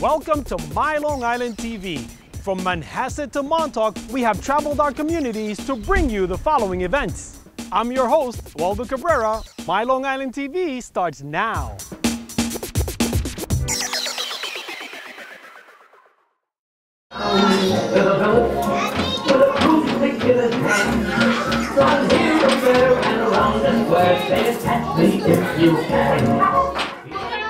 Welcome to My Long Island TV. From Manhasset to Montauk, we have traveled our communities to bring you the following events. I'm your host, Waldo Cabrera. My Long Island TV starts now.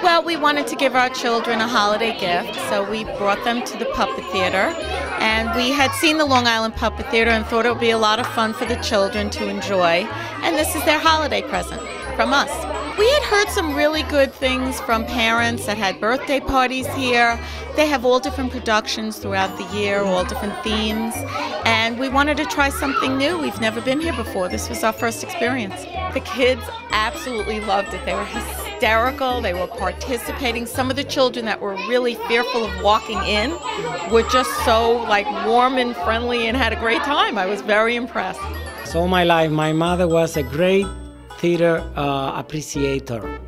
Well, we wanted to give our children a holiday gift, so we brought them to the puppet theater. And we had seen the Long Island Puppet Theater and thought it would be a lot of fun for the children to enjoy. And this is their holiday present from us. We had heard some really good things from parents that had birthday parties here. They have all different productions throughout the year, all different themes. And we wanted to try something new. We've never been here before. This was our first experience. The kids absolutely loved it. They were hysterical. They were participating. Some of the children that were really fearful of walking in were just so warm and friendly and had a great time. I was very impressed. So all my life, my mother was a great theater appreciator.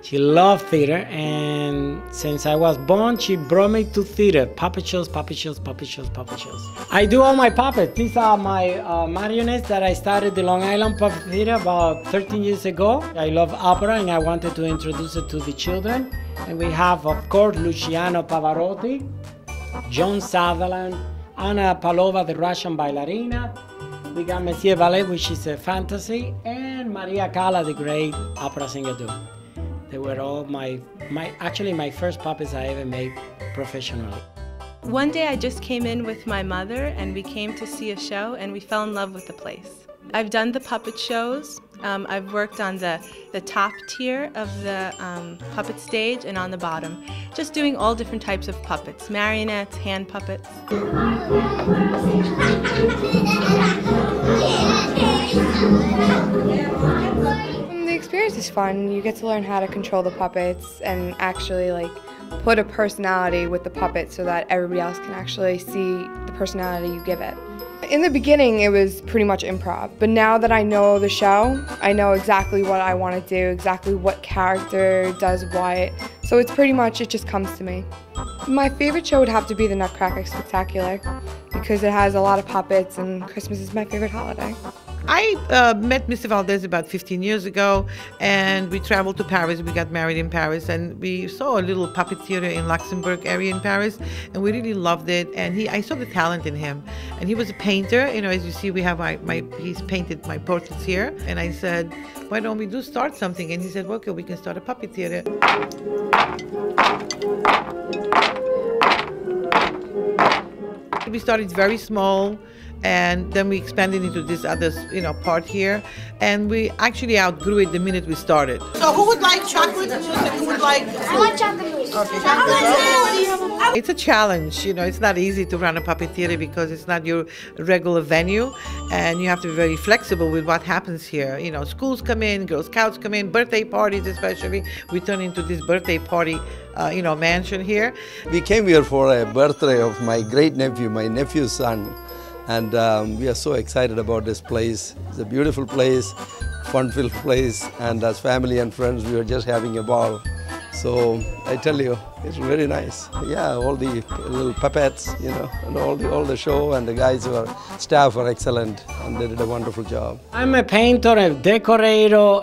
She loved theater, and since I was born, she brought me to theater. Puppet shows, puppet shows, puppet shows, puppet shows. I do all my puppets. These are my marionettes that I started the Long Island Puppet Theater about 13 years ago. I love opera, and I wanted to introduce it to the children. And we have, of course, Luciano Pavarotti, John Sutherland, Anna Palova, the Russian ballerina. We got Monsieur Ballet, which is a fantasy, and Maria Callas, the great opera singer too. They were all actually my first puppets I ever made professionally. One day I just came in with my mother and we came to see a show and we fell in love with the place. I've done the puppet shows. I've worked on the top tier of the puppet stage and on the bottom, just doing all different types of puppets, marionettes, hand puppets. The experience is fun. You get to learn how to control the puppets and actually put a personality with the puppet so that everybody else can actually see the personality you give it. In the beginning, it was pretty much improv, but now that I know the show, I know exactly what I want to do, exactly what character does what, so it just comes to me. My favorite show would have to be the Nutcracker Spectacular, because it has a lot of puppets and Christmas is my favorite holiday. I met Mr. Valdez about 15 years ago, and we traveled to Paris. We got married in Paris, and we saw a little puppet theater in Luxembourg area in Paris, and we really loved it. And I saw the talent in him, and he was a painter. You know, as you see, we have he's painted my portraits here. And I said, why don't we start something? And he said, well, okay, we can start a puppet theater. We started very small, and then we expanded into this other, part here, and we actually outgrew it the minute we started. So who would like chocolate mousse and who would like fruit? I want chocolate mousse. Okay, chocolate mousse. It's a challenge, it's not easy to run a puppet theater because it's not your regular venue, and you have to be very flexible with what happens here. Schools come in, Girl Scouts come in, birthday parties especially. We turn into this birthday party mansion here. We came here for a birthday of my great nephew, my nephew's son. And we are so excited about this place. It's a beautiful place, fun-filled place, and as family and friends, we were just having a ball. So I tell you, it's very nice. Yeah, all the little puppets, and all the show, and the guys staff are excellent, and they did a wonderful job. I'm a painter, a decorator,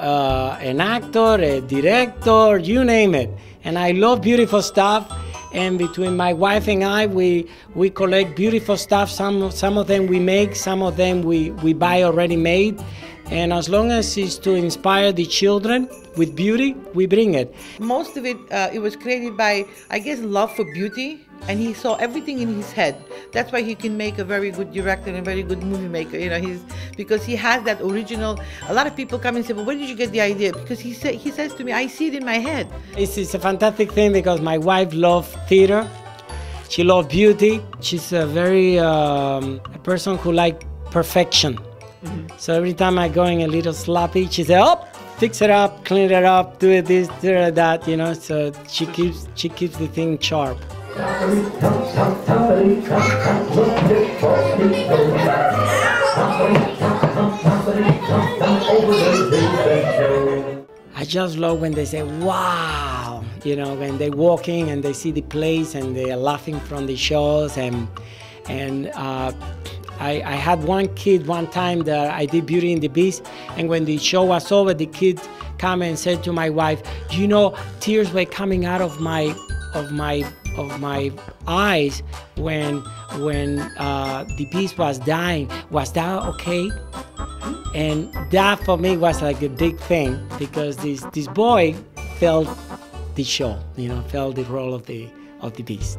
an actor, a director, you name it. And I love beautiful stuff. And between my wife and I, we collect beautiful stuff. Some of them we make, some of them we buy already made. And as long as it's to inspire the children with beauty, we bring it. Most of it, it was created by, I guess, love for beauty. And he saw everything in his head. That's why he can make a very good director and a very good movie maker. Because he has that original. A lot of people come and say, well, where did you get the idea? Because he says to me, I see it in my head. It's a fantastic thing because my wife loves theater. She loves beauty. She's a very a person who likes perfection. Mm-hmm. So every time I go in a little sloppy, she says, oh, fix it up, clean it up, do it this, do it that, So she keeps the thing sharp. I just love when they say, wow, you know, when they walking and they see the place and they are laughing from the shows. And I had one kid one time that I did Beauty and the Beast, and when the show was over, the kid came and said to my wife, you know, tears were coming out of my eyes when the Beast was dying. Was that okay? And that for me was like a big thing, because this boy felt the show, you know, felt the role of the Beast.